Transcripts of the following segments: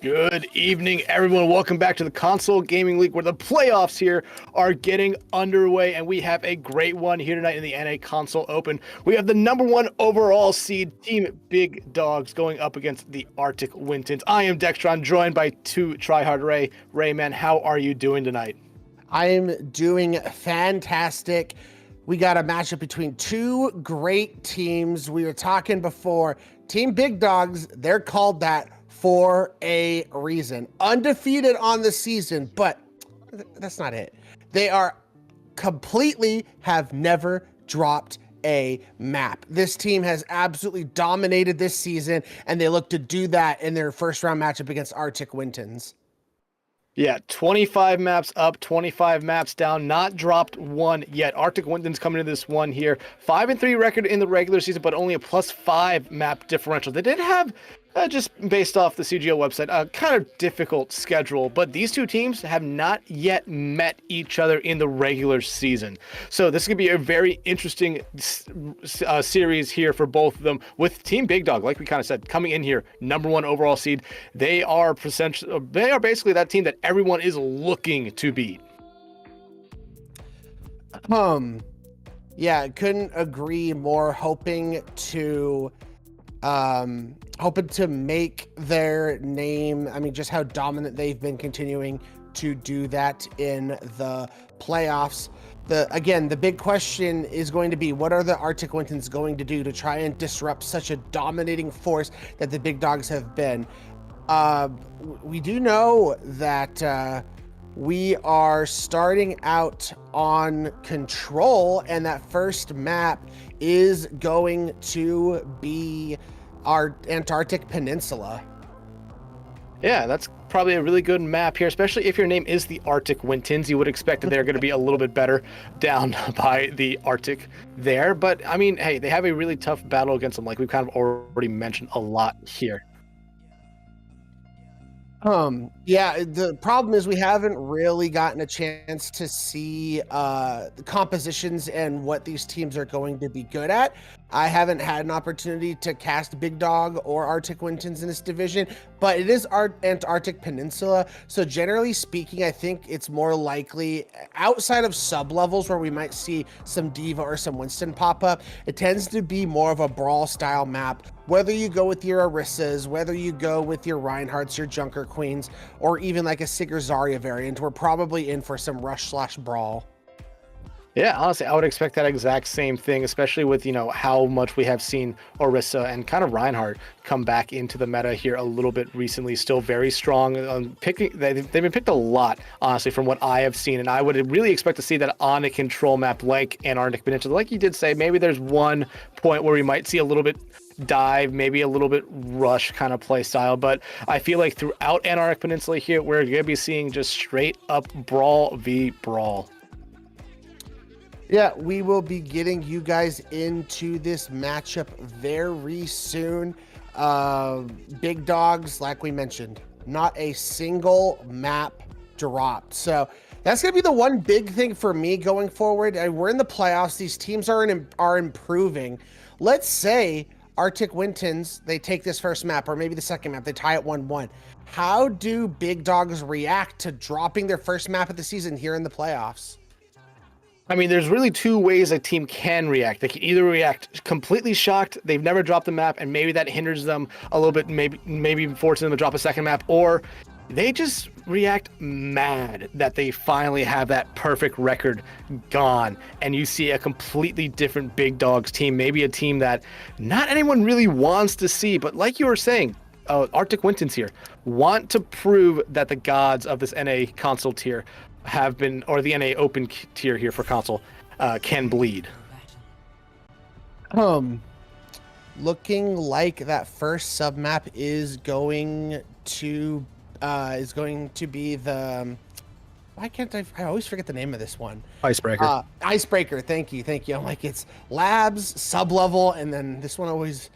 Good evening, everyone. Welcome back to the Console Gaming League, where the playoffs here are getting underway, and we have a great one here tonight in the NA Console Open. We have the #1 overall seed Team Big Dogs going up against the Arctic Wintons. I am Dextron, joined by two tryhard Ray. Ray, man, how are you doing tonight? I am doing fantastic. We got a matchup between two great teams. We were talking before. Team Big Dogs, they're called that for a reason. Undefeated on the season, but that's not it. They are completely have never dropped a map. This team has absolutely dominated this season, and they look to do that in their first round matchup against Arctic Wintons. Yeah, 25 maps up, 25 maps down, not dropped one yet. Arctic Wintons coming into this one here. 5-3 record in the regular season, but only a +5 map differential. They did have, just based off the CGL website, a kind of difficult schedule, but these two teams have not yet met each other in the regular season. So this could be a very interesting series here for both of them, with Team Big Dawg, like we kind of said, coming in here, #1 overall seed. They are basically that team that everyone is looking to beat. Yeah, couldn't agree more. Hoping to make their name. I mean, just how dominant they've been, continuing to do that in the playoffs. The big question is going to be, what are the Arctic Wintons going to do to try and disrupt such a dominating force that the Big Dogs have been? We do know that we are starting out on Control, and that first map is going to be our Antarctic Peninsula. Yeah, that's probably a really good map here, especially if your name is the Arctic Wintons. You would expect that they're going to be a little bit better down by the Arctic there. But, I mean, hey, they have a really tough battle against them, like we've kind of already mentioned a lot here. Yeah, the problem is we haven't really gotten a chance to see the compositions and what these teams are going to be good at. I haven't had an opportunity to cast Big Dawg or Arctic Wintons in this division, but it is our Antarctic Peninsula. So generally speaking, I think it's more likely outside of sub levels where we might see some Diva or some Winston pop up. It tends to be more of a brawl style map. Whether you go with your Orissas, whether you go with your Reinhardts, your Junker Queens, or even like a Sigurd Zarya variant, we're probably in for some rush/brawl. Yeah, honestly, I would expect that exact same thing, especially with, how much we have seen Orisa and kind of Reinhardt come back into the meta here a little bit recently. Still very strong. They've been picked a lot, honestly, from what I have seen. And I would really expect to see that on a control map like Antarctic Peninsula. Like you did say, maybe there's one point where we might see a little bit dive, maybe a little bit rush kind of play style, but I feel like throughout Antarctic Peninsula here, we're going to be seeing just straight up brawl v brawl. Yeah, we will be getting you guys into this matchup very soon. Big Dogs, like we mentioned, not a single map dropped. So that's going to be the one big thing for me going forward. We're in the playoffs. These teams are improving. Let's say Arctic Wintons, they take this first map, or maybe the second map, they tie it 1-1. How do Big Dogs react to dropping their first map of the season here in the playoffs? I mean, there's really two ways a team can react. They can either react completely shocked, they've never dropped the map, and maybe that hinders them a little bit, maybe even forces them to drop a second map, or they just react mad that they finally have that perfect record gone, and you see a completely different Big Dogs team, maybe a team that not anyone really wants to see, but like you were saying, Arctic Wintons here want to prove that the gods of this NA console tier have been, or the NA open tier here for console, can bleed. Looking like that first sub map is going to be the, why can't I always forget the name of this one? Icebreaker. Icebreaker. Thank you. I'm like, it's labs, sub level, and then this one always.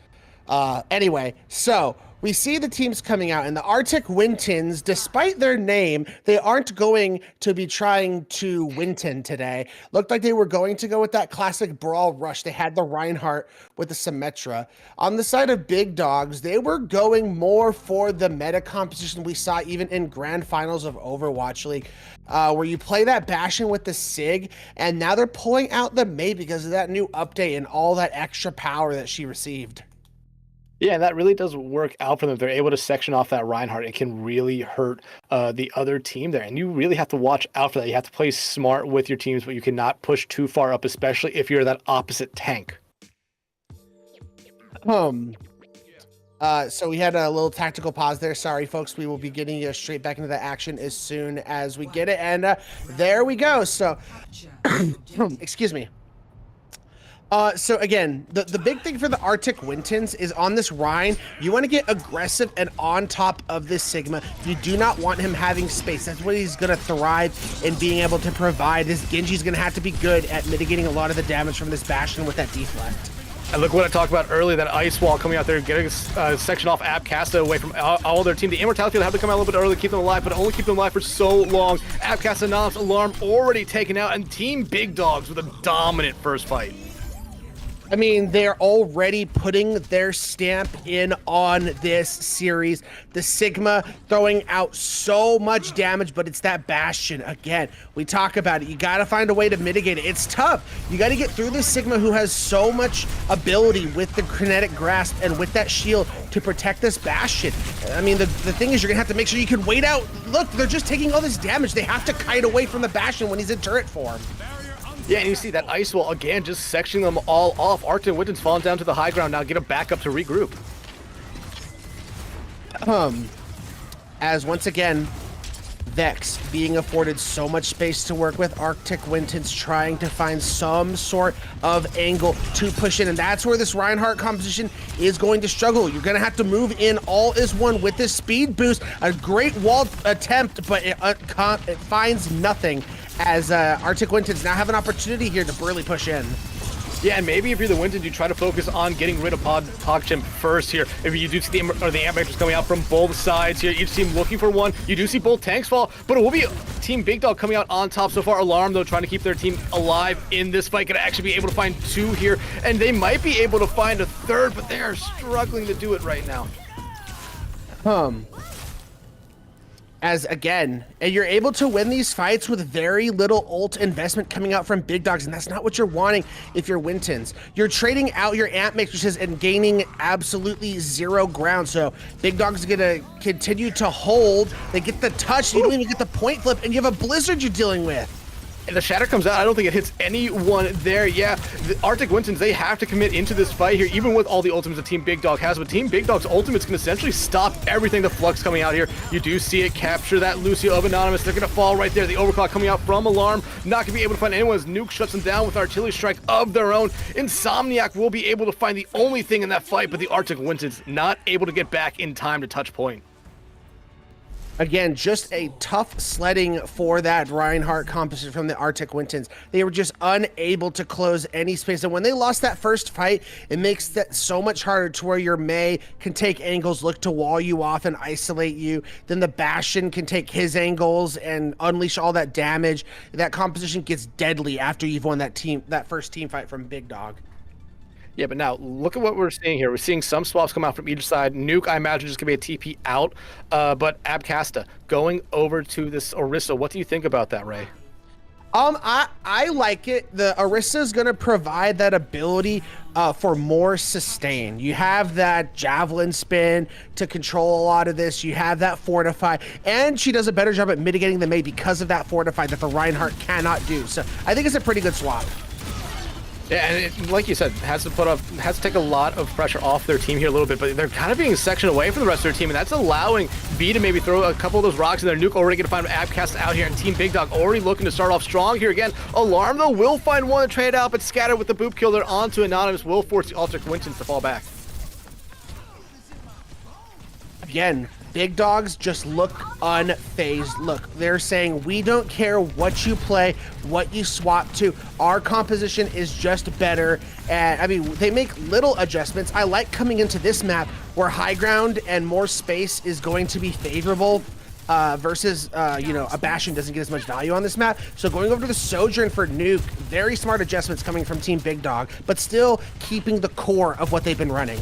Anyway, so we see the teams coming out, and the Arctic Wintons, despite their name, they aren't going to be trying to Winton today. Looked like they were going to go with that classic brawl rush. They had the Reinhardt with the Symmetra. On the side of Big Dogs, they were going more for the meta composition we saw even in grand finals of Overwatch League, where you play that Bastion with the Sig, and now they're pulling out the Mei because of that new update and all that extra power that she received. Yeah, that really does work out for them. They're able to section off that Reinhardt. It can really hurt the other team there. And you really have to watch out for that. You have to play smart with your teams, but you cannot push too far up, especially if you're that opposite tank. So we had a little tactical pause there. Sorry, folks. We will be getting you straight back into the action as soon as we get it. And there we go. So, excuse me. So again, the big thing for the Arctic Wintons is on this Rhine, you want to get aggressive and on top of this Sigma. You do not want him having space. That's what he's going to thrive in being able to provide. This Genji's going to have to be good at mitigating a lot of the damage from this Bastion with that deflect. And look what I talked about earlier, that ice wall coming out there, getting a section off Abcasta away from all their team. The Immortality will have to come out a little bit early to keep them alive, but only keep them alive for so long. Abcasta, Anonymous, Alarm already taken out, and Team Big Dogs with a dominant first fight. I mean, they're already putting their stamp in on this series. The Sigma throwing out so much damage, but it's that Bastion. Again, we talk about it. You got to find a way to mitigate it. It's tough. You got to get through this Sigma who has so much ability with the kinetic grasp and with that shield to protect this Bastion. I mean, the thing is, you're going to have to make sure you can wait out. Look, they're just taking all this damage. They have to kite away from the Bastion when he's in turret form. Yeah, and you see that ice wall again, just sectioning them all off. Arctic Wintons falling down to the high ground now, get a back up to regroup. As once again, Vex being afforded so much space to work with, Arctic Wintons trying to find some sort of angle to push in, and that's where this Reinhardt composition is going to struggle. You're going to have to move in all is one with this speed boost. A great wall attempt, but it finds nothing, as Arctic Wintons now have an opportunity here to really push in. Yeah, and maybe if you're the Wintons, you try to focus on getting rid of PogChamp first here. If you do see the Amp Vectors coming out from both sides here, each team looking for one. You do see both tanks fall, but it will be Team Big Dog coming out on top so far. Alarm, though, trying to keep their team alive in this fight. Gonna actually be able to find two here, and they might be able to find a third, but they are struggling to do it right now. As again, and you're able to win these fights with very little ult investment coming out from Big Dogs, and that's not what you're wanting if you're Wintons. You're trading out your amp matrices and gaining absolutely zero ground, so Big Dogs is gonna continue to hold. They get the touch, you don't even get the point flip, and you have a Blizzard you're dealing with. And the Shatter comes out. I don't think it hits anyone there. Yeah, the Arctic Wintons, they have to commit into this fight here, even with all the ultimates that Team Big Dog has. But Team Big Dog's ultimate's going to essentially stop everything. The Flux coming out here. You do see it capture that Lucio of Anonymous. They're going to fall right there. The Overclock coming out from Alarm. Not going to be able to find anyone as Nuke shuts them down with artillery strike of their own. Insomniac will be able to find the only thing in that fight, but the Arctic Wintons not able to get back in time to touch point. Again, just a tough sledding for that Reinhardt composition from the Arctic Wintons. They were just unable to close any space. And when they lost that first fight, it makes that so much harder to where your Mei can take angles, look to wall you off and isolate you. Then the Bastion can take his angles and unleash all that damage. That composition gets deadly after you've won that first team fight from Big Dog. Yeah, but now look at what we're seeing here. We're seeing some swaps come out from each side. Nuke, I imagine, just going to be a TP out. But Abcasta going over to this Orisa. What do you think about that, Ray? I like it. The Orisa is going to provide that ability for more sustain. You have that javelin spin to control a lot of this. You have that fortify, and she does a better job at mitigating the Mei because of that fortify that the Reinhardt cannot do. So I think it's a pretty good swap. Yeah, and it, like you said, has to take a lot of pressure off their team here a little bit, but they're kind of being sectioned away from the rest of their team, and that's allowing B to maybe throw a couple of those rocks in there. Nuke already going to find Abcast out here, and Team Big Dog already looking to start off strong here again. Alarm, though, will find one to trade out, but Scatter with the boop kill there onto Anonymous will force the Arctic Wintons to fall back. Again, Big Dogs just look unfazed. Look, they're saying, we don't care what you play, what you swap to. Our composition is just better. And I mean, they make little adjustments. I like coming into this map where high ground and more space is going to be favorable versus, you know, a Bastion doesn't get as much value on this map. So going over to the Sojourn for Nuke, very smart adjustments coming from Team Big Dog, but still keeping the core of what they've been running.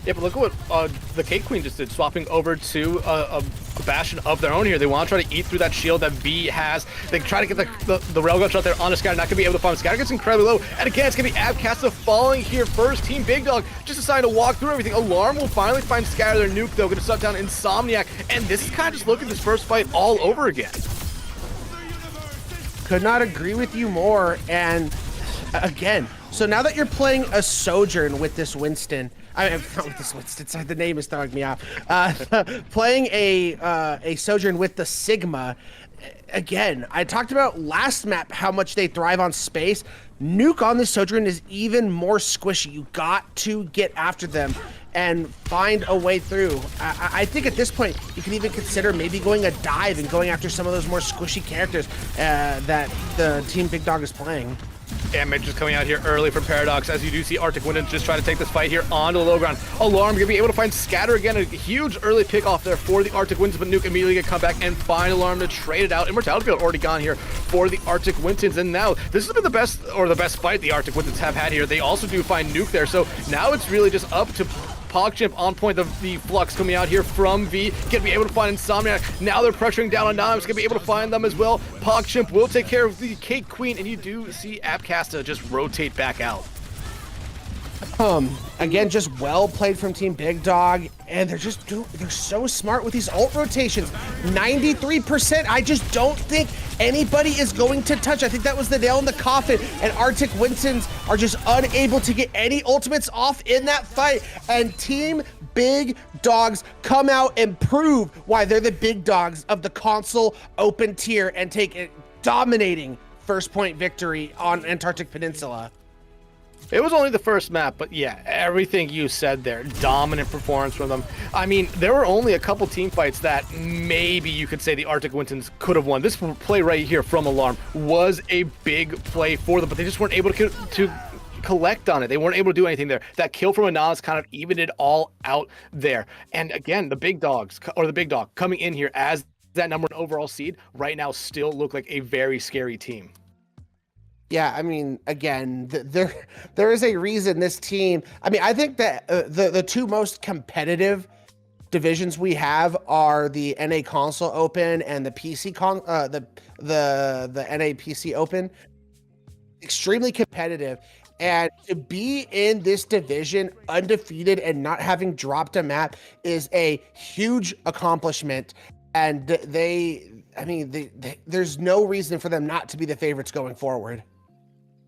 Yeah, but look at what the Cake Queen just did, swapping over to a Bastion of their own here. They want to try to eat through that shield that B has. They try to get the railgun shot there on a Scatter, not going to be able to find him. Scatter gets incredibly low, and again, it's going to be Abcasta falling here first. Team Big Dog just deciding to walk through everything. Alarm will finally find Scatter. Their Nuke, though, going to shut down Insomniac, and this is kind of just looking at this first fight all over again. Could not agree with you more, and again, so now that you're playing a Sojourn with this Winston, not with this Winston, sorry, the name is throwing me off. Playing a Sojourn with the Sigma, again, I talked about last map how much they thrive on space. Nuke on the Sojourn is even more squishy. You got to get after them and find a way through. I think at this point, you can even consider maybe going a dive and going after some of those more squishy characters that the Team Big Dog is playing. Damage just coming out here early from Paradox, as you do see Arctic Wintons just try to take this fight here onto the low ground. Alarm gonna be able to find Scatter again, a huge early pick off there for the Arctic Wintons, but Nuke immediately gonna come back and find Alarm to trade it out. Immortality Field already gone here for the Arctic Wintons, and now this has been the best fight the Arctic Wintons have had here. They also do find Nuke there, so now it's really just up to PogChamp on point. The Flux coming out here from V, gonna be able to find Insomniac. Now they're pressuring down on Nimes, gonna be able to find them as well. PogChamp will take care of the Cake Queen, and you do see Appcasta just rotate back out. Again, just well played from Team Big Dog, and they're so smart with these ult rotations. 93%. I just don't think anybody is going to touch. I think that was the nail in the coffin, and Arctic Wintons are just unable to get any ultimates off in that fight. And Team Big Dogs come out and prove why they're the big dogs of the console open tier and take a dominating first point victory on Antarctic Peninsula. It was only the first map, but yeah, everything you said there, dominant performance from them. I mean, there were only a couple team fights that maybe you could say the Arctic Wintons could have won. This play right here from Alarm was a big play for them, but they just weren't able to collect on it. They weren't able to do anything there. That kill from Anaz kind of evened it all out there. And again, the Big Dogs, or the Big Dog, coming in here as that #1 overall seed right now still look like a very scary team. Yeah, I mean, again, there is a reason this team. I mean, I think that the two most competitive divisions we have are the NA Console Open and the the NA PC Open. Extremely competitive, and to be in this division undefeated and not having dropped a map is a huge accomplishment. And there's no reason for them not to be the favorites going forward.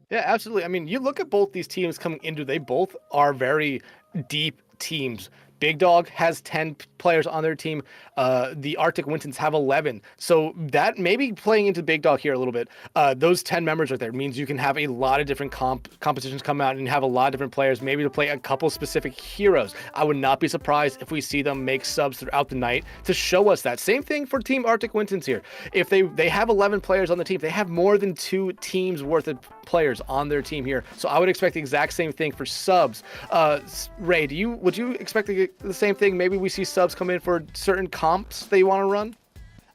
Yeah, absolutely. I mean, you look at both these teams coming into, they both are very deep teams. Big Dog has 10 players on their team. The Arctic Wintons have 11. So that maybe playing into Big Dog here a little bit, those 10 members right there means you can have a lot of different competitions come out and have a lot of different players, maybe to play a couple specific heroes. I would not be surprised if we see them make subs throughout the night to show us that. Same thing for Team Arctic Wintons here. If they have 11 players on the team, they have more than 2 teams worth of players on their team here. So I would expect the exact same thing for subs. Ray, would you expect the same thing? Maybe we see subs come in for certain comps they want to run?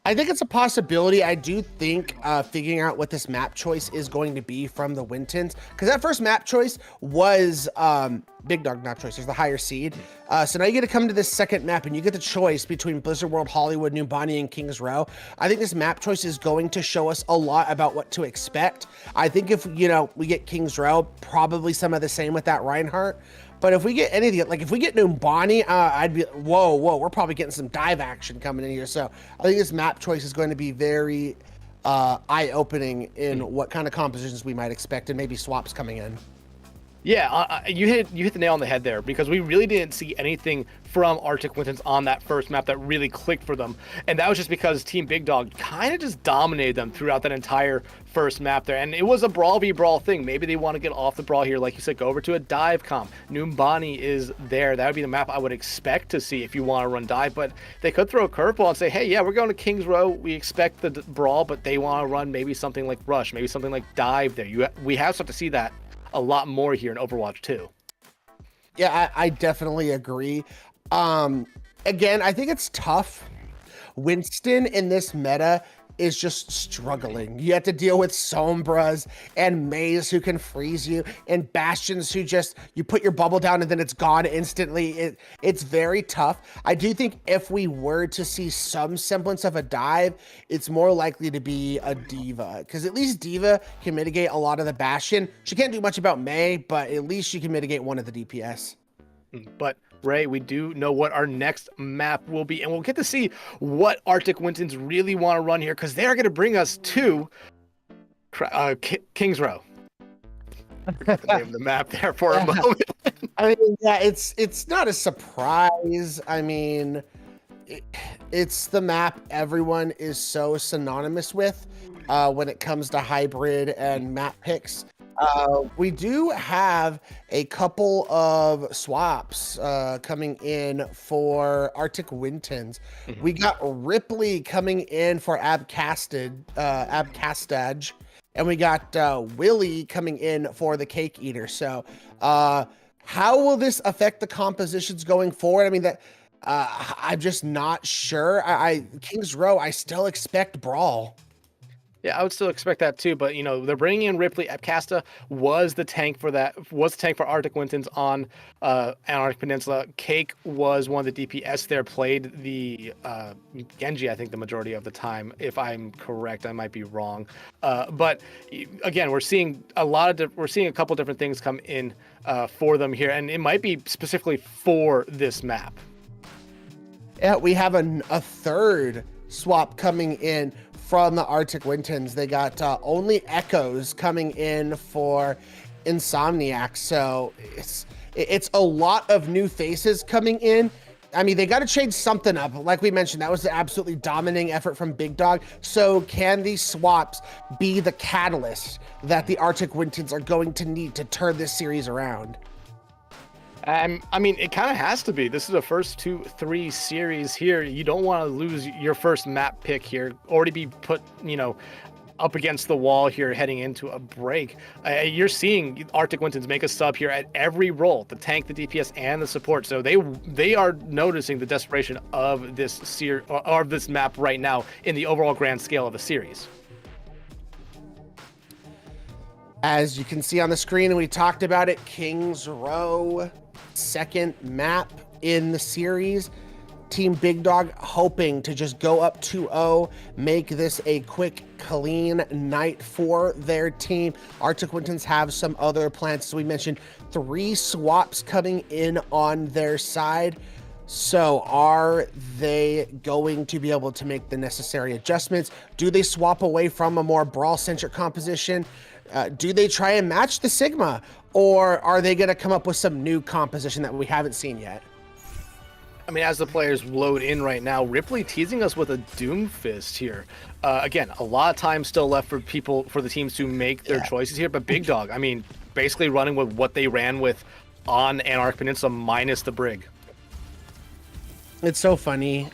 I think it's a possibility. I do think figuring out what this map choice is going to be from the Wintons, because that first map choice was Big Dog map choice. There's the higher seed. So now you get to come to this second map and you get the choice between Blizzard World, Hollywood, New Bonnie, and Kings Row. I think this map choice is going to show us a lot about what to expect. I think if, we get Kings Row, probably some of the same with that Reinhardt. But if we get any of the, if we get New Bonnie, I'd be, whoa, we're probably getting some dive action coming in here. So I think this map choice is going to be very eye-opening in what kind of compositions we might expect and maybe swaps coming in. Yeah, you hit the nail on the head there, because we really didn't see anything from Arctic Wintons on that first map that really clicked for them. And that was just because Team Big Dog kind of just dominated them throughout that entire first map there. And it was a brawl v brawl thing. Maybe they want to get off the brawl here, like you said, go over to a dive comp. Numbani is there. That would be the map I would expect to see if you want to run dive. But they could throw a curveball and say, hey, yeah, we're going to Kings Row. We expect the brawl, but they want to run maybe something like Rush, maybe something like dive there. We have started to see that a lot more here in Overwatch 2. Yeah, I definitely agree. Again, I think it's tough. Winston in this meta is just struggling. You have to deal with Sombras and Maze who can freeze you, and Bastions who just, you put your bubble down and then it's gone instantly. It's very tough. I do think if we were to see some semblance of a dive, it's more likely to be a D.Va, because at least D.Va can mitigate a lot of the Bastion. She can't do much about Mei, but at least she can mitigate one of the DPS. But Ray, we do know what our next map will be, and we'll get to see what Arctic Wintons really want to run here, because they are going to bring us to Kings Row. Name the map there for a moment. I mean, yeah, it's not a surprise. I mean, it's the map everyone is so synonymous with when it comes to hybrid and map picks. We do have a couple of swaps coming in for Arctic Wintons. We got Ripley coming in for Abcastage, and we got Willie coming in for the Cake Eater. So how will this affect the compositions going forward? I mean, I'm just not sure. Kings Row, I still expect Brawl. Yeah, I would still expect that too, but they're bringing in Ripley. Abcasta was the tank for Arctic Wintons on Antarctic Peninsula. Cake was one of the DPS there, played the Genji, I think, the majority of the time. If I'm correct, I might be wrong. But again, we're seeing a couple different things come in for them here, and it might be specifically for this map. Yeah, we have a third swap coming in from the Arctic Wintons. They got only Echoes coming in for Insomniac. So it's a lot of new faces coming in. I mean, they got to change something up. Like we mentioned, that was an absolutely dominating effort from Big Dawg. So can these swaps be the catalyst that the Arctic Wintons are going to need to turn this series around? I mean, it kind of has to be. This is the first 2-3 series here. You don't want to lose your first map pick here. Already be put, up against the wall here heading into a break. You're seeing Arctic Wintons make a sub here at every role, the tank, the DPS, and the support. So they are noticing the desperation of this map right now in the overall grand scale of the series. As you can see on the screen, and we talked about it, Kings Row, second map in the series. Team Big Dawg hoping to just go up 2-0, make this a quick, clean night for their team. Arctic Wintons have some other plans. So we mentioned 3 swaps coming in on their side. So are they going to be able to make the necessary adjustments? Do they swap away from a more brawl-centric composition? Do they try and match the Sigma, or are they going to come up with some new composition that we haven't seen yet? I mean, as the players load in right now, Ripley teasing us with a Doomfist here. Again, a lot of time still left for the teams to make their choices here, but Big Dawg, I mean, basically running with what they ran with on Antarctic Peninsula minus the Brig. It's so funny,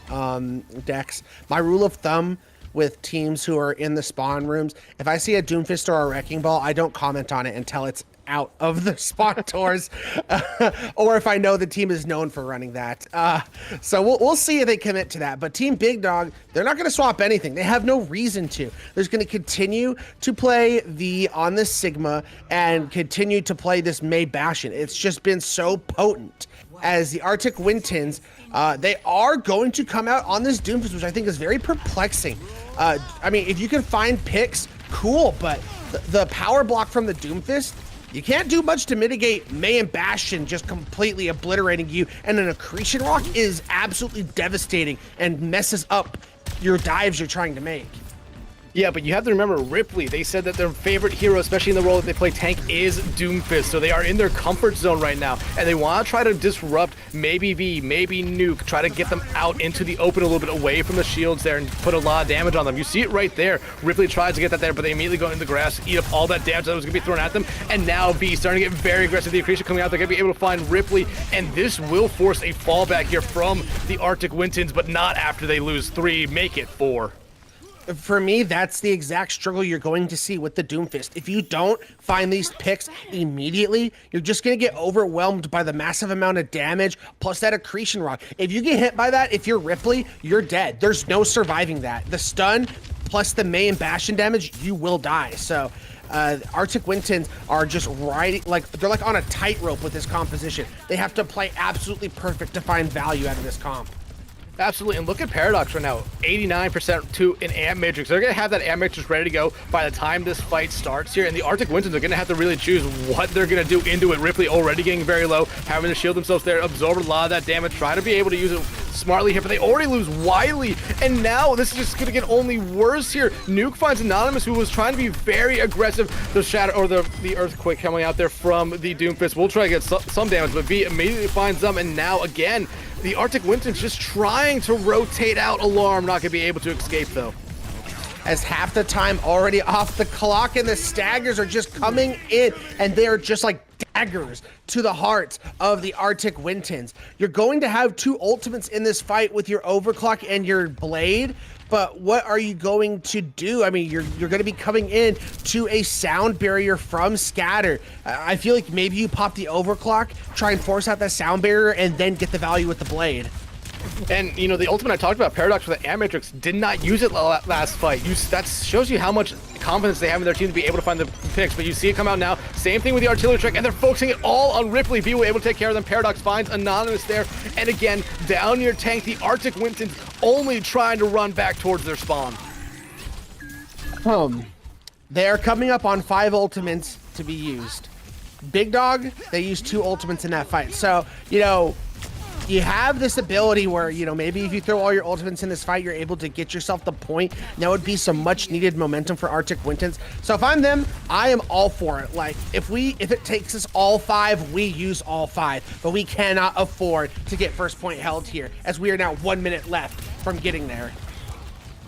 Dex. My rule of thumb with teams who are in the spawn rooms, if I see a Doomfist or a Wrecking Ball, I don't comment on it until it's out of the spawn doors, or if I know the team is known for running that. So we'll see if they commit to that. But Team Big Dawg, they're not going to swap anything. They have no reason to. They're going to continue to play on this Sigma and continue to play this May Bastion. It's just been so potent. As the Arctic Wintons, they are going to come out on this Doomfist, which I think is very perplexing. I mean, if you can find picks, cool, but the power block from the Doomfist, you can't do much to mitigate May and Bastion just completely obliterating you, and an Accretion Rock is absolutely devastating and messes up your dives you're trying to make. Yeah, but you have to remember Ripley. They said that their favorite hero, especially in the role that they play tank, is Doomfist. So they are in their comfort zone right now, and they want to try to disrupt maybe V, maybe Nuke, try to get them out into the open a little bit away from the shields there and put a lot of damage on them. You see it right there. Ripley tries to get that there, but they immediately go into the grass, eat up all that damage that was going to be thrown at them, and now V starting to get very aggressive. The Accretion coming out, they're going to be able to find Ripley, and this will force a fallback here from the Arctic Wintons, but not after they lose 3, make it 4. For me, that's the exact struggle you're going to see with the Doomfist. If you don't find these picks immediately, you're just going to get overwhelmed by the massive amount of damage, plus that Accretion Rock. If you get hit by that, if you're Ripley, you're dead. There's no surviving that. The stun, plus the May and Bastion damage, you will die. So Arctic Wintons are just riding, they're like on a tightrope with this composition. They have to play absolutely perfect to find value out of this comp. Absolutely, and look at Paradox right now, 89% to an Amp Matrix. They're going to have that Amp Matrix ready to go by the time this fight starts here, and the Arctic Wintons are going to have to really choose what they're going to do into it. Ripley already getting very low, having to shield themselves there, absorb a lot of that damage, try to be able to use it smartly here, but they already lose Wiley, and now this is just gonna get only worse here. Nuke finds Anonymous, who was trying to be very aggressive. The shatter or the earthquake coming out there from the Doomfist will try to get some damage, but V immediately finds them, and now again the Arctic Wintons just trying to rotate out Alarm, not gonna be able to escape though. As half the time already off the clock and the staggers are just coming in, and they're just like daggers to the hearts of the Arctic Wintons. You're going to have two ultimates in this fight with your overclock and your blade, but what are you going to do? I mean, you're going to be coming in to a sound barrier from Scatter. I feel like maybe you pop the overclock, try and force out that sound barrier, and then get the value with the blade. And, you know, the ultimate I talked about, Paradox with the Amatrix, did not use it last fight. That shows you how much confidence they have in their team to be able to find the picks, but you see it come out now. Same thing with the artillery strike, and they're focusing it all on Ripley. B able to take care of them. Paradox finds Anonymous there, and again, down your tank, the Arctic Wintons only trying to run back towards their spawn. They are coming up on 5 ultimates to be used. Big Dog, they used 2 ultimates in that fight. So, you know, you have this ability where, you know, maybe if you throw all your ultimates in this fight, you're able to get yourself the point. That would be some much needed momentum for Arctic Wintons. So if I'm them, I am all for it. Like, if it takes us all 5, we use all 5. But we cannot afford to get first point held here, as we are now 1 minute left from getting there.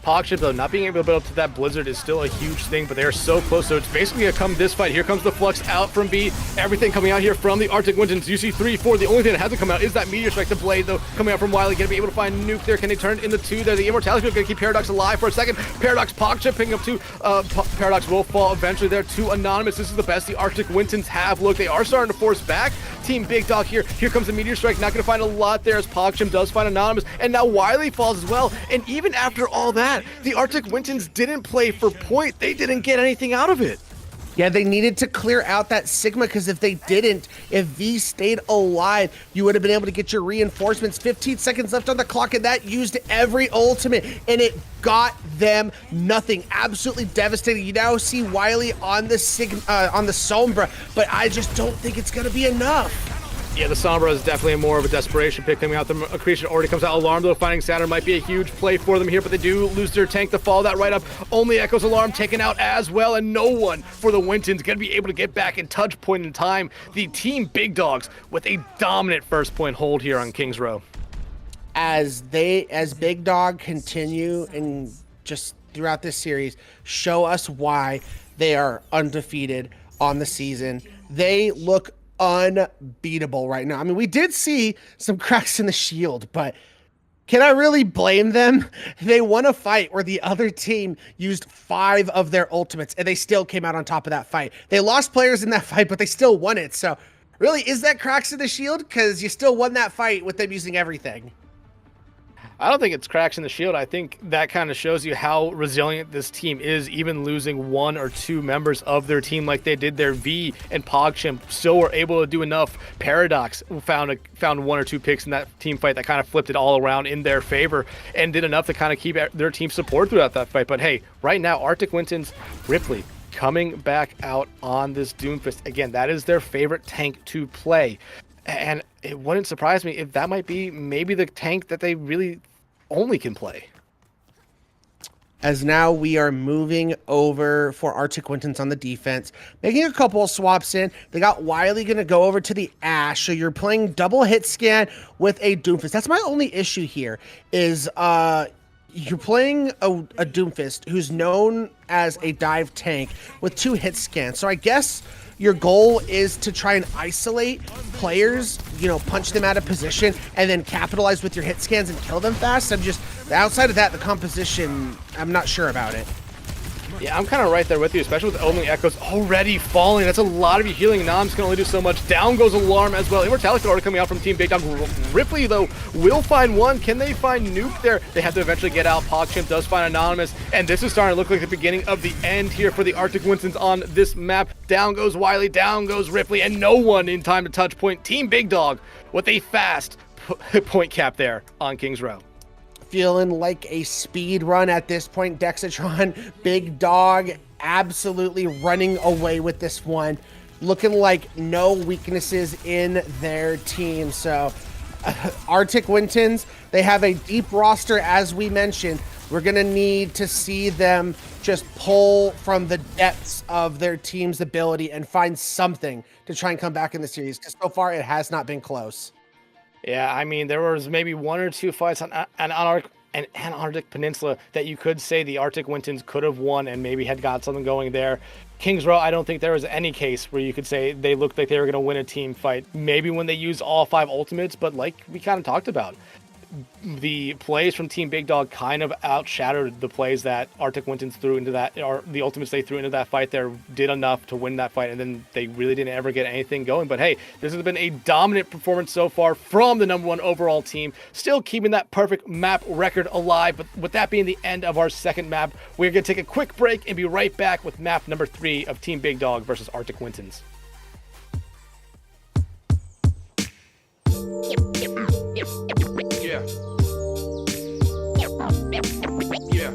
Pogship, though, not being able to build up to that Blizzard is still a huge thing, but they are so close, so it's basically going to come this fight. Here comes the Flux out from B. Everything coming out here from the Arctic Wintons. You see 3, 4. The only thing that hasn't come out is that Meteor Strike. The Blade, though, coming out from Wiley. Going to be able to find Nuke there. Can they turn it into 2 there? The Immortality is going to keep Paradox alive for a second. Paradox, Pogship picking up 2. Paradox will fall eventually there to Anonymous. This is the best the Arctic Wintons have. Look, they are starting to force back. Team Big Dog here. Here comes the Meteor Strike. Not going to find a lot there as Pogship does find Anonymous. And now Wiley falls as well. And even after all that, the Arctic Wintons didn't play for point. They didn't get anything out of it. Yeah, they needed to clear out that Sigma, because if they didn't, if V stayed alive, you would have been able to get your reinforcements. 15 seconds left on the clock, and that used every ultimate, and it got them nothing. Absolutely devastating. You now see Wiley on the Sombra, but I just don't think it's going to be enough. Yeah, the Sombra is definitely more of a desperation pick coming out. The Accretion already comes out. Alarm, though, finding Saturn might be a huge play for them here, but they do lose their tank to follow that right up. Only Echo's Alarm taken out as well, and no one for the Wintons going to be able to get back in touch point in time. The Team Big Dogs with a dominant first point hold here on Kings Row. As Big Dog continue and just throughout this series show us why they are undefeated on the season, they look unbeatable right now. I mean, we did see some cracks in the shield, but can I really blame them? They won a fight where the other team used 5 of their ultimates, and they still came out on top of that fight. They lost players in that fight, but they still won it. So really, is that cracks in the shield? Because you still won that fight with them using everything. I don't think it's cracks in the shield. I think that kind of shows you how resilient this team is, even losing 1 or 2 members of their team like they did their V and Pogshim still were able to do enough. Paradox found 1 or 2 picks in that team fight that kind of flipped it all around in their favor and did enough to kind of keep their team support throughout that fight. But hey, right now, Arctic Wintons, Ripley coming back out on this Doomfist. Again, that is their favorite tank to play. And it wouldn't surprise me if that might be maybe the tank that they really only can play. As now we are moving over for Arctic Wintons on the defense, making a couple of swaps in. They got Wiley going to go over to the Ash, so you're playing double hit scan with a Doomfist. That's my only issue here is you're playing a Doomfist who's known as a dive tank with 2 hit scans. So I guess your goal is to try and isolate players, you know, punch them out of position, and then capitalize with your hit scans and kill them fast. Outside of that, the composition, I'm not sure about it. Yeah, I'm kind of right there with you, especially with only Echoes already falling. That's a lot of you healing. Noms can only do so much. Down goes Alarm as well. Immortality already coming out from Team Big Dog. Ripley, though, will find 1. Can they find Nuke there? They have to eventually get out. Pogshimp does find Anonymous, and this is starting to look like the beginning of the end here for the Arctic Wintons on this map. Down goes Wiley, down goes Ripley, and no one in time to touch point. Team Big Dog with a fast point cap there on Kings Row. Feeling like a speed run at this point. Dexatron, Big Dog absolutely running away with this one. Looking like no weaknesses in their team. So Arctic Wintons, they have a deep roster, as we mentioned. We're going to need to see them just pull from the depths of their team's ability and find something to try and come back in the series, because so far it has not been close. Yeah, I mean, there was maybe one or two fights on an Antarctic Peninsula that you could say the Arctic Wintons could have won and maybe had got something going there. Kings Row, I don't think there was any case where you could say they looked like they were going to win a team fight. Maybe when they used all 5 ultimates, but like we kind of talked about, the plays from Team Big Dog kind of outshadowed the plays that Arctic Wintons threw into that, or the ultimates they threw into that fight there did enough to win that fight, and then they really didn't ever get anything going. But hey, this has been a dominant performance so far from the #1 overall team, still keeping that perfect map record alive. But with that being the end of our second map, we're going to take a quick break and be right back with map number 3 of Team Big Dog versus Arctic Wintons. Yeah. Yeah.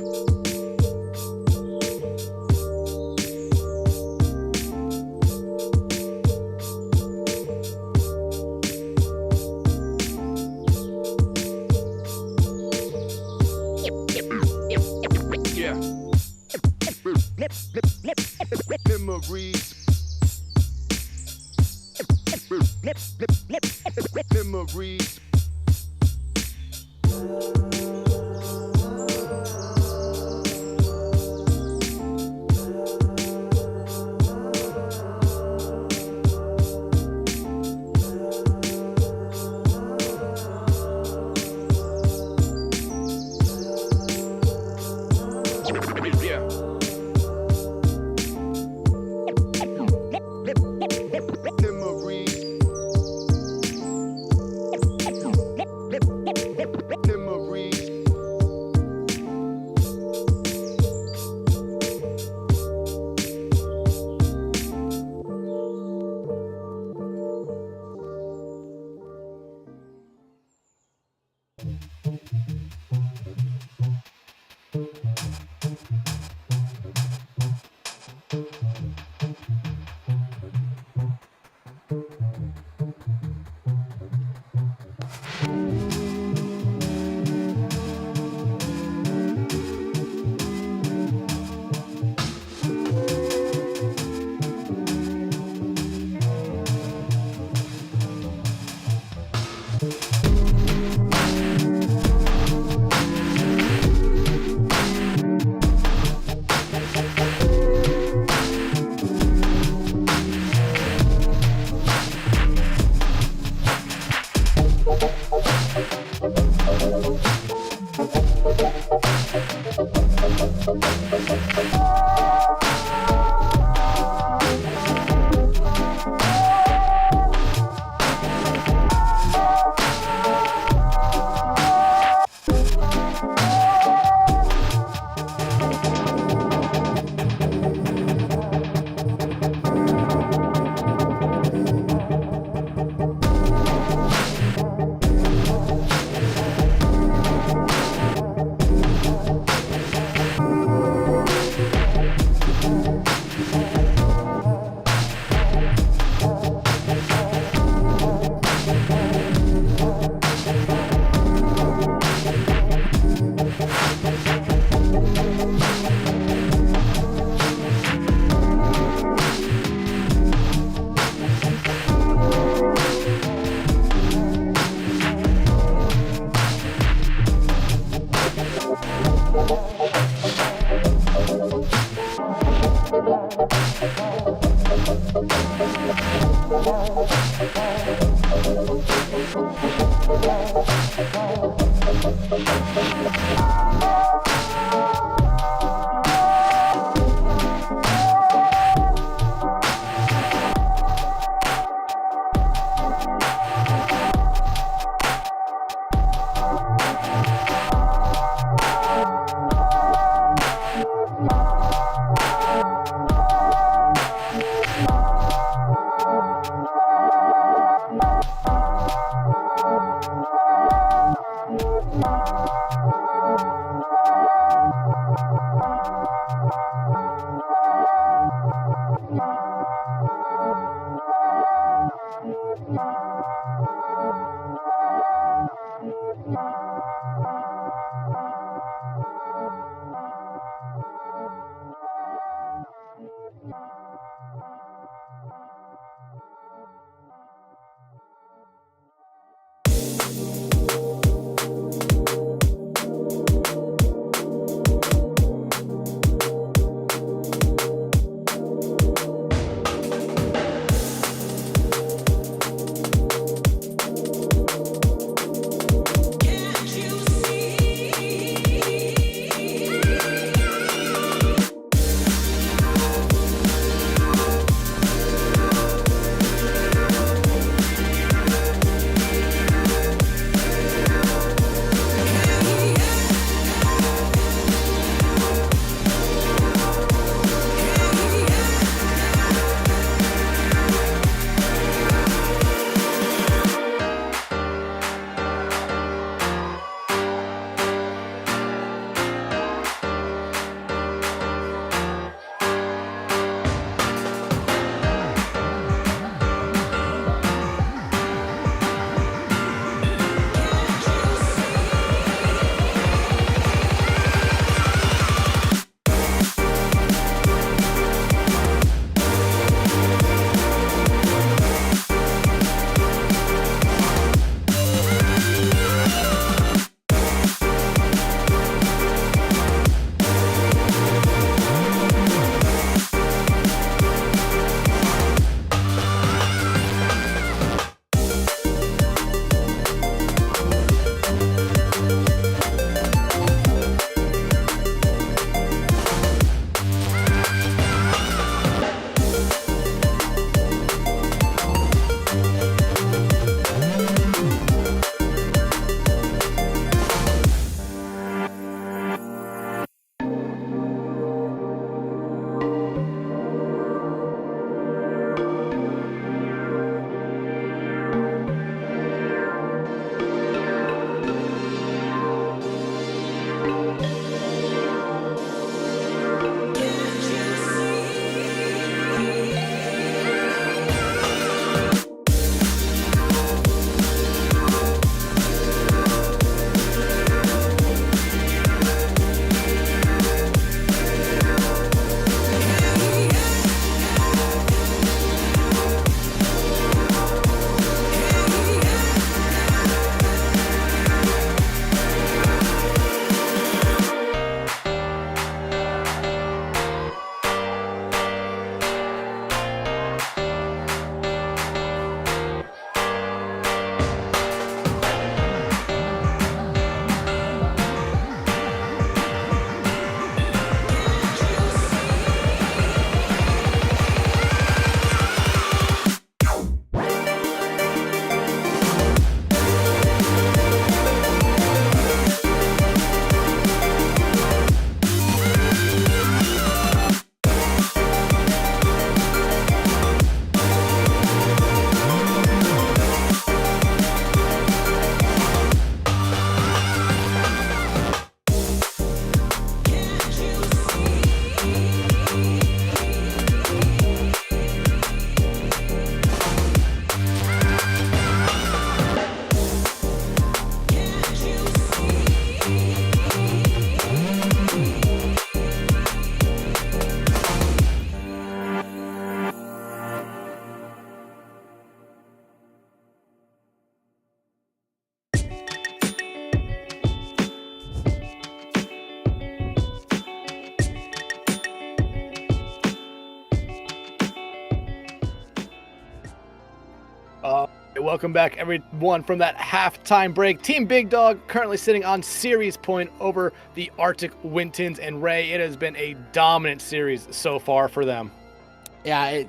Yeah. Memories. Memories. welcome back everyone from that halftime break. Team Big Dog currently sitting on series point over the Arctic Wintons, and Ray, it has been a dominant series so far for them. Yeah,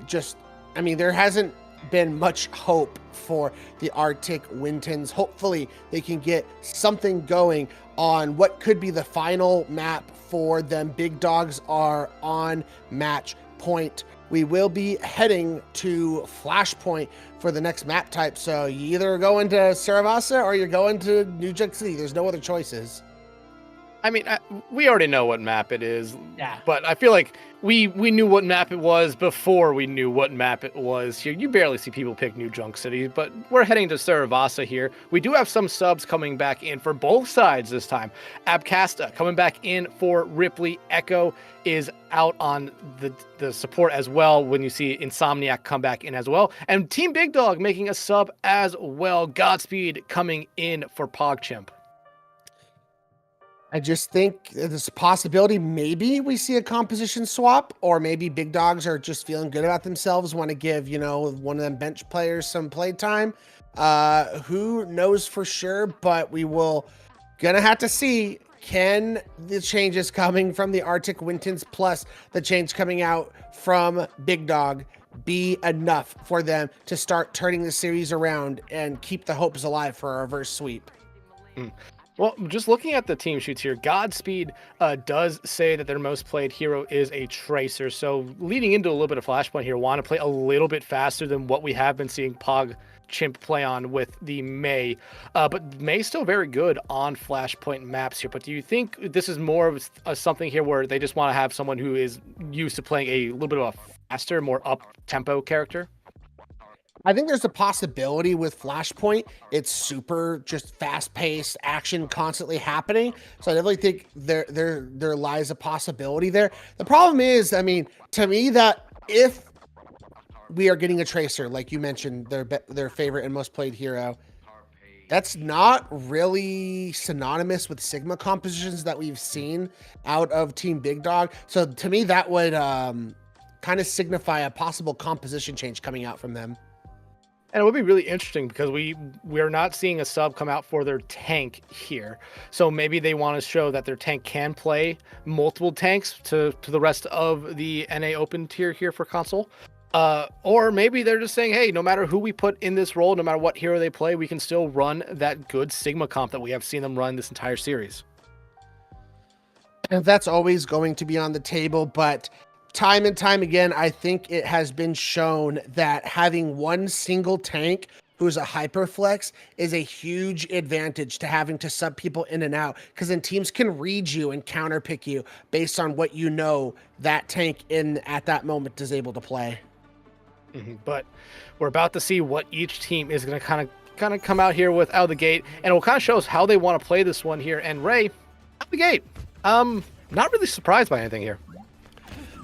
there hasn't been much hope for the Arctic Wintons. Hopefully they can get something going on what could be the final map for them. Big Dogs are on match point. We will be heading to Flashpoint for the next map type. So you either go into Saravasa or you're going to New Jack City. There's no other choices. I mean, we already know what map it is. Yeah. But I feel like we knew what map it was before we knew what map it was here. You barely see people pick New Junk City, but we're heading to Saravasa here. We do have some subs coming back in for both sides this time. Abcasta coming back in for Ripley. Echo is out on the support as well when you see Insomniac come back in as well. And Team Big Dog making a sub as well. Godspeed coming in for PogChimp. I just think there's a possibility maybe we see a composition swap, or maybe Big Dogs are just feeling good about themselves, want to give, one of them bench players some play time. Who knows for sure, but we will gonna have to see, can the changes coming from the Arctic Wintons plus the change coming out from Big Dog be enough for them to start turning the series around and keep the hopes alive for a reverse sweep? Well, just looking at the team sheets here, Godspeed does say that their most played hero is a Tracer. So leading into a little bit of Flashpoint here, want to play a little bit faster than what we have been seeing PogChimp play on with the Mei. But Mei's still very good on Flashpoint maps here. But do you think this is more of something here where they just want to have someone who is used to playing a little bit of a faster, more up-tempo character? I think there's a possibility with Flashpoint. It's super just fast-paced action constantly happening. So I definitely think there lies a possibility there. The problem is, to me, that if we are getting a Tracer, like you mentioned, their favorite and most played hero, that's not really synonymous with Sigma compositions that we've seen out of Team Big Dog. So to me, that would kind of signify a possible composition change coming out from them. And it would be really interesting because we're not seeing a sub come out for their tank here. So maybe they want to show that their tank can play multiple tanks to the rest of the NA Open tier here for console. Or maybe they're just saying, hey, no matter who we put in this role, no matter what hero they play, we can still run that good Sigma comp that we have seen them run this entire series. And that's always going to be on the table, but time and time again, I think it has been shown that having one single tank who's a hyperflex is a huge advantage to having to sub people in and out, because then teams can read you and counterpick you based on what that tank in at that moment is able to play. But we're about to see what each team is going to kind of come out here with out of the gate, and it will kind of show us how they want to play this one here. And Ray, out the gate, not really surprised by anything here.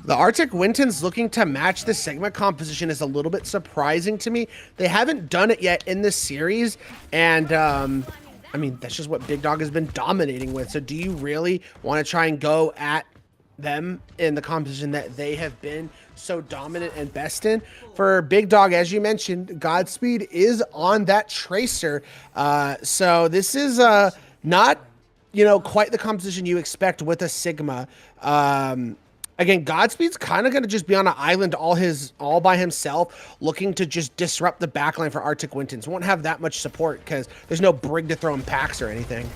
The Arctic Wintons looking to match the Sigma composition is a little bit surprising to me. They haven't done it yet in this series, and that's just what Big Dog has been dominating with. So do you really want to try and go at them in the composition that they have been so dominant and best in? For Big Dog, as you mentioned, Godspeed is on that Tracer. So this is not, quite the composition you expect with a Sigma. Again, Godspeed's kind of going to just be on an island all by himself, looking to just disrupt the backline for Arctic Wintons. Won't have that much support because there's no Brig to throw him packs or anything.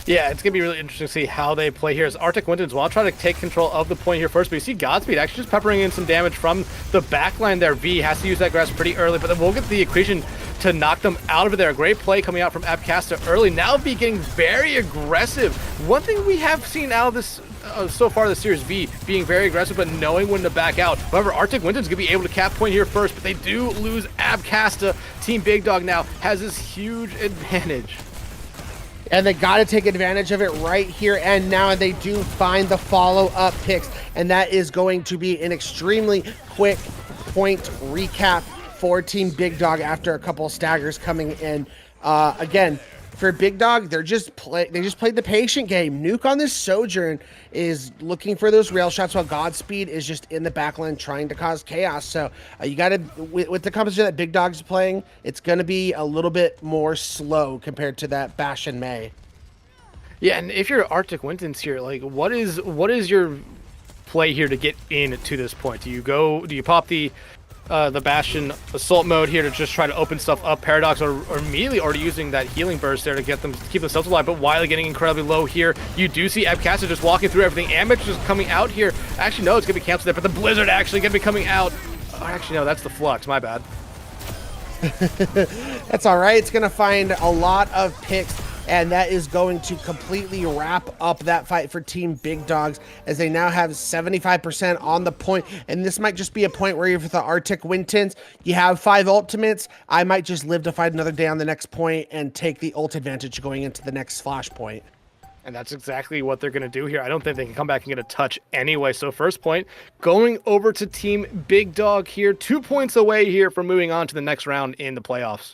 Yeah, it's going to be really interesting to see how they play here. As Arctic Wintons will try to take control of the point here first, but you see Godspeed actually just peppering in some damage from the backline there. V has to use that grass pretty early, but then we'll get the equation to knock them out of there. Great play coming out from Abcasta early. Now V getting very aggressive. One thing we have seen out of this so far this series, V being very aggressive but knowing when to back out. However, Arctic Wintons going to be able to cap point here first, but they do lose Abcasta. Team Big Dog now has this huge advantage. And they got to take advantage of it right here and now. And they do find the follow-up picks. And that is going to be an extremely quick point recap for Team Big Dog after a couple of staggers coming in. Again, for Big Dog, they just played the patient game. Nuke on this Sojourn is looking for those rail shots while Godspeed is just in the backline trying to cause chaos. So you got to, with the composition that Big Dog's playing, it's going to be a little bit more slow compared to that Bash and May. Yeah, and if you're Arctic Wintons here, like what is your play here to get in to this point? Do you pop the Bastion assault mode here to just try to open stuff up, Paradox, or immediately already using that healing burst there to get them keep themselves alive, but Wily getting incredibly low here. You do see Abcassa just walking through everything. Ambush just coming out here. Actually, no, it's gonna be canceled there, but the Blizzard actually gonna be coming out. Oh, actually, no, that's the Flux. My bad. That's all right. It's gonna find a lot of picks, and that is going to completely wrap up that fight for Team Big Dogs, as they now have 75% on the point. And this might just be a point where, if the Arctic Wintons, you have 5 ultimates, I might just live to fight another day on the next point and take the ult advantage going into the next flashpoint. And that's exactly what they're going to do here. I don't think they can come back and get a touch anyway. So first point going over to Team Big Dog here. 2 points away here from moving on to the next round in the playoffs.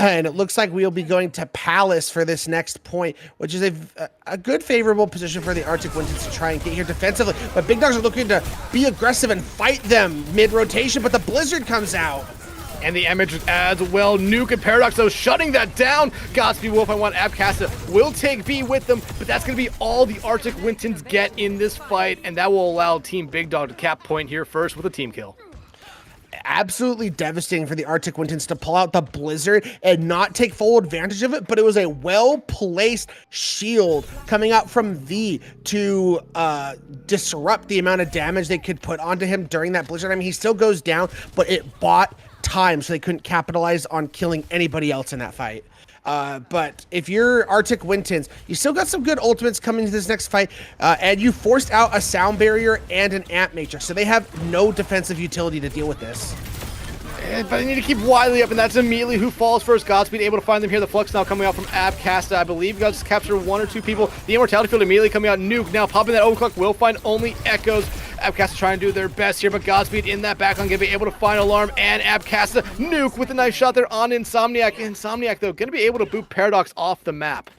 And it looks like we'll be going to Palace for this next point, which is a good favorable position for the Arctic Wintons to try and get here defensively. But Big Dogs are looking to be aggressive and fight them mid-rotation, but the Blizzard comes out. And the image as well. Nuke and Paradox, though, shutting that down. Godspeed, Wolf, I want Abcassa will take B with them, but that's going to be all the Arctic Wintons get in this fight, and that will allow Team Big Dog to cap point here first with a team kill. Absolutely devastating for the Arctic Wintons to pull out the Blizzard and not take full advantage of it, but it was a well-placed shield coming out from V to disrupt the amount of damage they could put onto him during that Blizzard. I mean, he still goes down, but it bought time so they couldn't capitalize on killing anybody else in that fight. But if you're Arctic Wintons, you still got some good ultimates coming to this next fight, and you forced out a sound barrier and an amp matrix, so they have no defensive utility to deal with this. But they need to keep Wily up, and that's immediately who falls first. Godspeed able to find them here. The Flux now coming out from Abcassa. I believe Gods capture 1 or 2 people. The Immortality Field immediately coming out. Nuke now popping that overclock. Will find only Echoes. Abcassa trying to do their best here, but Godspeed in that backline gonna be able to find Alarm and Abcassa. Nuke with a nice shot there on Insomniac. Insomniac, though, gonna be able to boot Paradox off the map.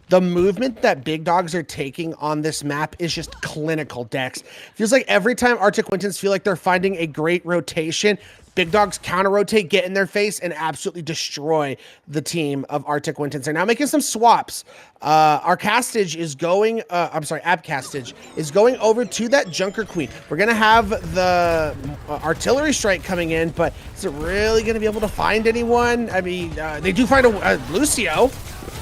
The movement that Big Dogs are taking on this map is just clinical, Dex. Feels like every time Arctic Wintons feel like they're finding a great rotation, Big Dogs counter-rotate, get in their face, and absolutely destroy the team of Arctic Wintons. They're now making some swaps. Abcastage is going over to that Junker Queen. We're going to have the artillery strike coming in, but is it really going to be able to find anyone? I mean, they do find a Lucio.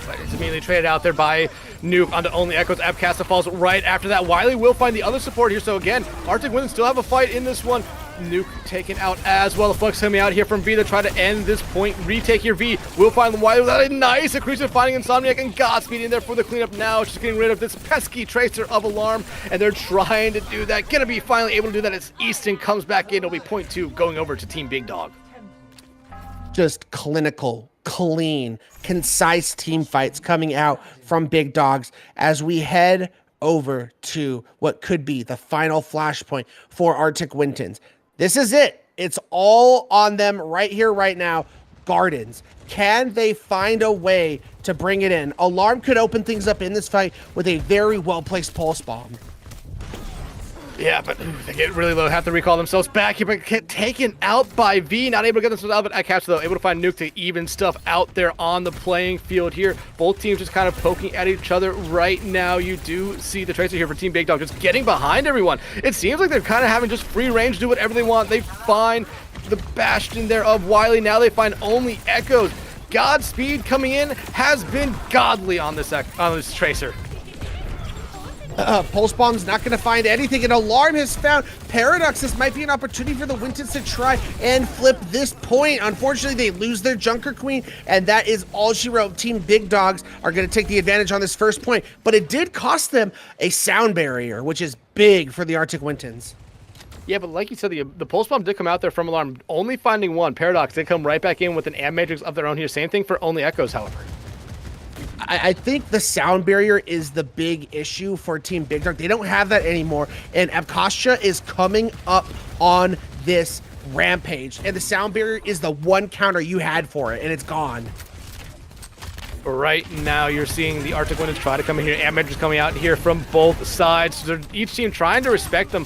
But it's immediately traded out there by Nuke onto only Echoes. Abcassa falls right after that. Wily will find the other support here. So again, Arctic Wintons still have a fight in this one. Nuke taken out as well. The Flux coming out here from V to try to end this point. Retake here. V will find the Wily without a nice accretion, finding Insomniac and Godspeed in there for the cleanup now. Just getting rid of this pesky tracer of Alarm, and they're trying to do that. Gonna be finally able to do that as Easton comes back in. It'll be point 2 going over to Team Big Dog. Just clinical, clean, concise team fights coming out from Big Dogs as we head over to what could be the final flashpoint for Arctic Wintons. This is it. It's all on them right here, right now. Gardens. Can they find a way to bring it in? Alarm could open things up in this fight with a very well-placed pulse bomb. Yeah, but they get really low, have to recall themselves back here, but get taken out by V, not able to get themselves out of it. At capture, though, able to find Nuke to even stuff out there on the playing field here. Both teams just kind of poking at each other right now. You do see the Tracer here for Team Big Dog just getting behind everyone. It seems like they're kind of having just free range to do whatever they want. They find the Bastion there of Wily. Now they find only Echoes. Godspeed coming in has been godly on this Tracer. Pulse Bomb's not going to find anything, and Alarm has found Paradox. This might be an opportunity for the Wintons to try and flip this point. Unfortunately, they lose their Junker Queen, and that is all she wrote. Team Big Dogs are going to take the advantage on this first point, but it did cost them a sound barrier, which is big for the Arctic Wintons. Yeah, but like you said, the Pulse Bomb did come out there from Alarm, only finding one. Paradox did come right back in with an amp matrix of their own here. Same thing for only Echoes, however. I think the sound barrier is the big issue for Team Big Dog. They don't have that anymore, and Abcassa is coming up on this rampage, and the sound barrier is the one counter you had for it, and it's gone. right now you're seeing the Arctic Wintons try to come in here. Amateur coming out here from both sides. They're each team trying to respect them,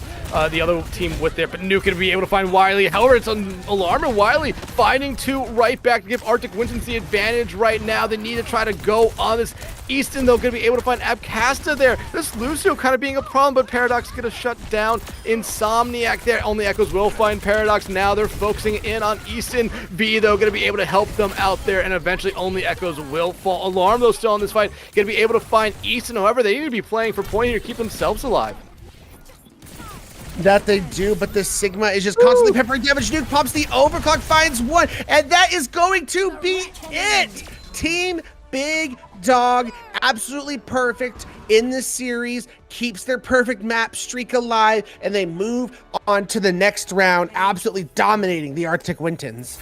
the other team with there, but Nuke going to be able to find Wiley. However, it's an alarm, and Wiley finding two right back to give Arctic Wintons the advantage right now. They need to try to go on this. Easton, though, going to be able to find Abcasta there. This Lucio kind of being a problem, but Paradox going to shut down Insomniac there. Only Echoes will find Paradox. Now they're focusing in on Easton. V, though, going to be able to help them out there, and eventually Only Echoes will fall. Alarm, though, still in this fight. Going to be able to find Easton. However, they need to be playing for point here to keep themselves alive. That they do, but the Sigma is just constantly peppering damage. Nuke pops the overclock, finds one, and that is going to be it. Team Big Dawg, absolutely perfect in this series, keeps their perfect map streak alive, and they move on to the next round, absolutely dominating the Arctic Wintons.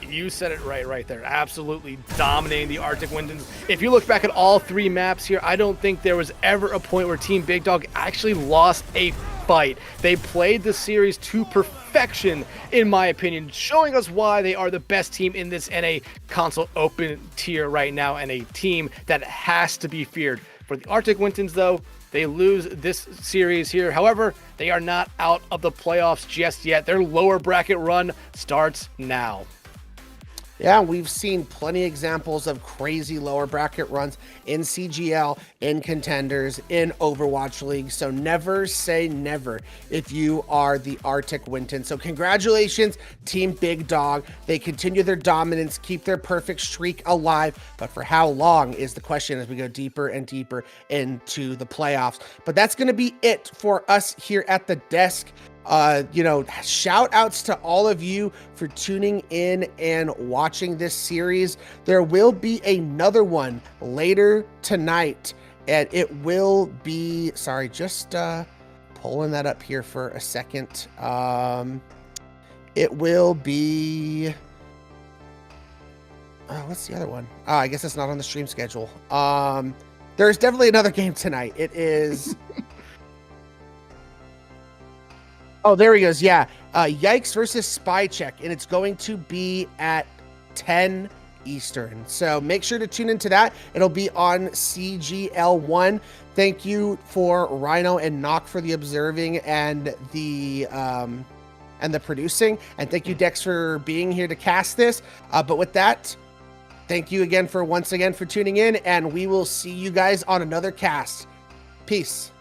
You said it right there. Absolutely dominating the Arctic Wintons. If you look back at all three maps here, I don't think there was ever a point where Team Big Dawg actually lost a fight. They played the series to perfection, in my opinion, showing us why they are the best team in this NA console open tier right now, and a team that has to be feared. For the Arctic Wintons, though, they lose this series here. However, they are not out of the playoffs just yet. Their lower bracket run starts now. Yeah, we've seen plenty of examples of crazy lower bracket runs in CGL, in Contenders, in Overwatch League. So never say never if you are the Arctic Wintons. So congratulations, Team Big Dawg. They continue their dominance, keep their perfect streak alive. But for how long is the question as we go deeper and deeper into the playoffs. But that's going to be it for us here at the desk. Shout outs to all of you for tuning in and watching this series. There will be another one later tonight, and it will be, just pulling that up here for a second. It will be, what's the other one? I guess it's not on the stream schedule. There's definitely another game tonight. It is... Oh, there he goes. Yeah. Yikes versus Spy Check. And it's going to be at 10 Eastern. So make sure to tune into that. It'll be on CGL1. Thank you for Rhino and Knock for the observing and the producing. And thank you, Dex, for being here to cast this. But with that, thank you again once again for tuning in. And we will see you guys on another cast. Peace.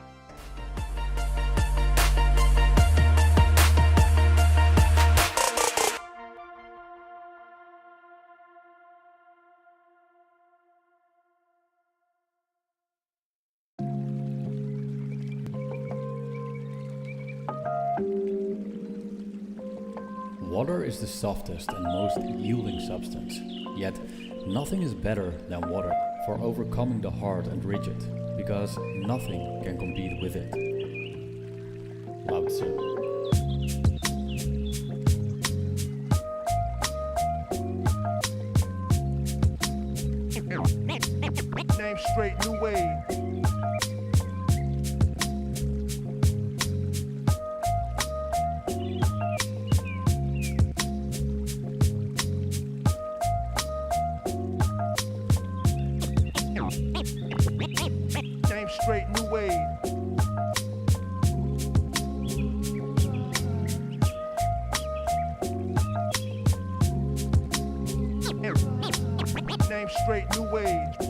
Water is the softest and most yielding substance, yet nothing is better than water for overcoming the hard and rigid, because nothing can compete with it. Lao Tzu. Name straight, new wave. Name straight, new wave. Name straight, new wave.